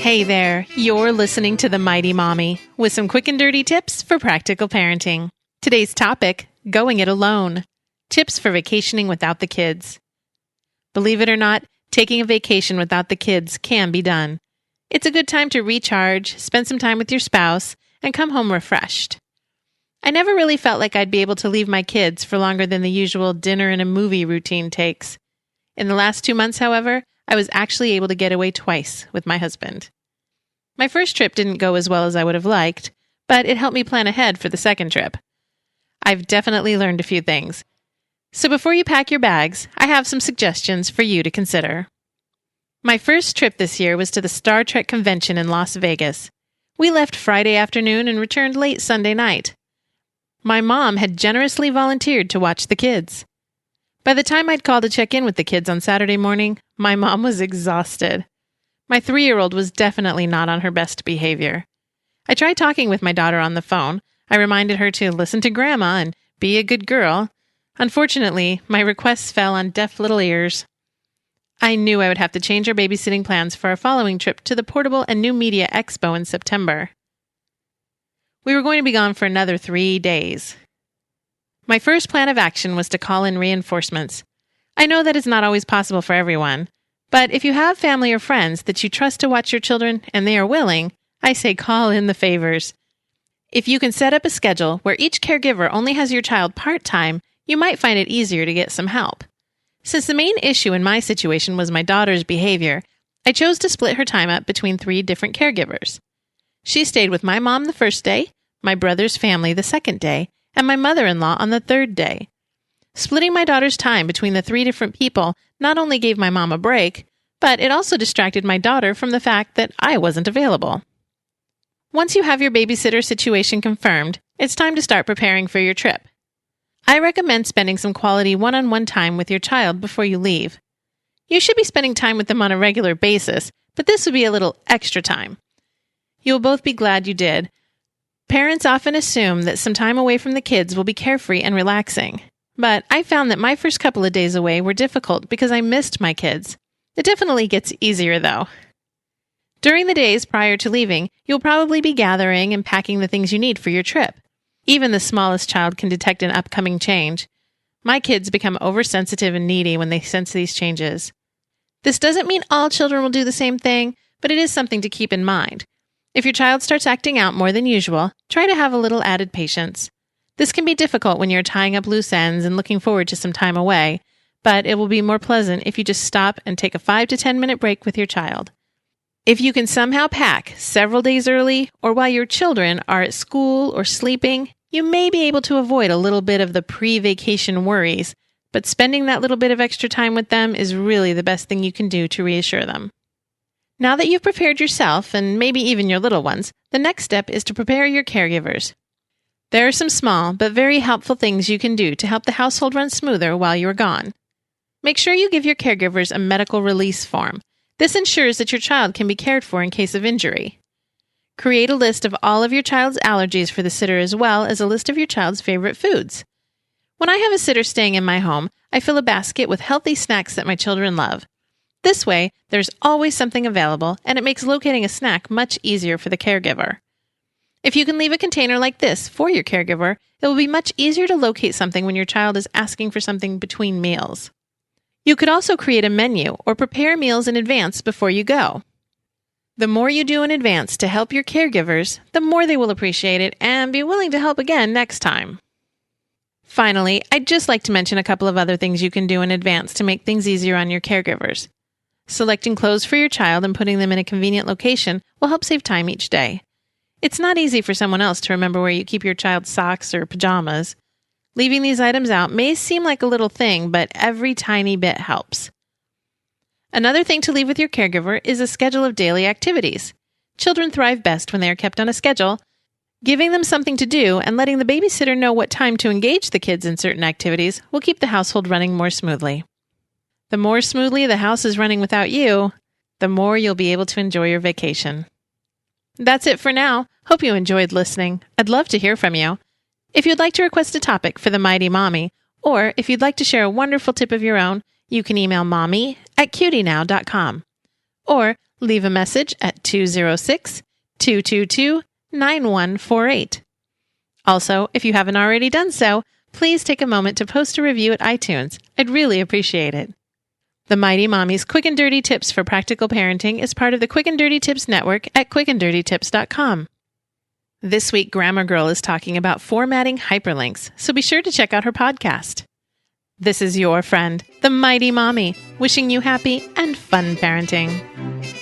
Hey there, you're listening to The Mighty Mommy with some quick and dirty tips for practical parenting. Today's topic, going it alone. Tips for vacationing without the kids. Believe it or not, taking a vacation without the kids can be done. It's a good time to recharge, spend some time with your spouse, and come home refreshed. I never really felt like I'd be able to leave my kids for longer than the usual dinner and a movie routine takes. In the last 2 months, however, I was actually able to get away twice with my husband. My first trip didn't go as well as I would have liked, but it helped me plan ahead for the second trip. I've definitely learned a few things. So before you pack your bags, I have some suggestions for you to consider. My first trip this year was to the Star Trek convention in Las Vegas. We left Friday afternoon and returned late Sunday night. My mom had generously volunteered to watch the kids. By the time I'd called to check in with the kids on Saturday morning, my mom was exhausted. My 3-year-old was definitely not on her best behavior. I tried talking with my daughter on the phone. I reminded her to listen to Grandma and be a good girl. Unfortunately, my requests fell on deaf little ears. I knew I would have to change our babysitting plans for our following trip to the Portable and New Media Expo in September. We were going to be gone for another 3 days. My first plan of action was to call in reinforcements. I know that is not always possible for everyone, but if you have family or friends that you trust to watch your children and they are willing, I say call in the favors. If you can set up a schedule where each caregiver only has your child part-time, you might find it easier to get some help. Since the main issue in my situation was my daughter's behavior, I chose to split her time up between 3 different caregivers. She stayed with my mom the first day, my brother's family the second day, and my mother-in-law on the 3rd day. Splitting my daughter's time between the 3 different people not only gave my mom a break, but it also distracted my daughter from the fact that I wasn't available. Once you have your babysitter situation confirmed, it's time to start preparing for your trip. I recommend spending some quality one-on-one time with your child before you leave. You should be spending time with them on a regular basis, but this would be a little extra time. You'll both be glad you did. Parents often assume that some time away from the kids will be carefree and relaxing. But I found that my first couple of days away were difficult because I missed my kids. It definitely gets easier, though. During the days prior to leaving, you'll probably be gathering and packing the things you need for your trip. Even the smallest child can detect an upcoming change. My kids become oversensitive and needy when they sense these changes. This doesn't mean all children will do the same thing, but it is something to keep in mind. If your child starts acting out more than usual, try to have a little added patience. This can be difficult when you're tying up loose ends and looking forward to some time away, but it will be more pleasant if you just stop and take a 5 to 10 minute break with your child. If you can somehow pack several days early or while your children are at school or sleeping, you may be able to avoid a little bit of the pre-vacation worries, but spending that little bit of extra time with them is really the best thing you can do to reassure them. Now that you've prepared yourself and maybe even your little ones, the next step is to prepare your caregivers. There are some small but very helpful things you can do to help the household run smoother while you're gone. Make sure you give your caregivers a medical release form. This ensures that your child can be cared for in case of injury. Create a list of all of your child's allergies for the sitter as well as a list of your child's favorite foods. When I have a sitter staying in my home, I fill a basket with healthy snacks that my children love. This way, there's always something available, and it makes locating a snack much easier for the caregiver. If you can leave a container like this for your caregiver, it will be much easier to locate something when your child is asking for something between meals. You could also create a menu or prepare meals in advance before you go. The more you do in advance to help your caregivers, the more they will appreciate it and be willing to help again next time. Finally, I'd just like to mention a couple of other things you can do in advance to make things easier on your caregivers. Selecting clothes for your child and putting them in a convenient location will help save time each day. It's not easy for someone else to remember where you keep your child's socks or pajamas. Leaving these items out may seem like a little thing, but every tiny bit helps. Another thing to leave with your caregiver is a schedule of daily activities. Children thrive best when they are kept on a schedule. Giving them something to do and letting the babysitter know what time to engage the kids in certain activities will keep the household running more smoothly. The more smoothly the house is running without you, the more you'll be able to enjoy your vacation. That's it for now. Hope you enjoyed listening. I'd love to hear from you. If you'd like to request a topic for the Mighty Mommy, or if you'd like to share a wonderful tip of your own, you can email mommy@cutienow.com. Or Leave a message at 206-222-9148. Also, if you haven't already done so, please take a moment to post a review at iTunes. I'd really appreciate it. The Mighty Mommy's Quick and Dirty Tips for Practical Parenting is part of the Quick and Dirty Tips Network at quickanddirtytips.com. This week, Grammar Girl is talking about formatting hyperlinks, so be sure to check out her podcast. This is your friend, the Mighty Mommy, wishing you happy and fun parenting.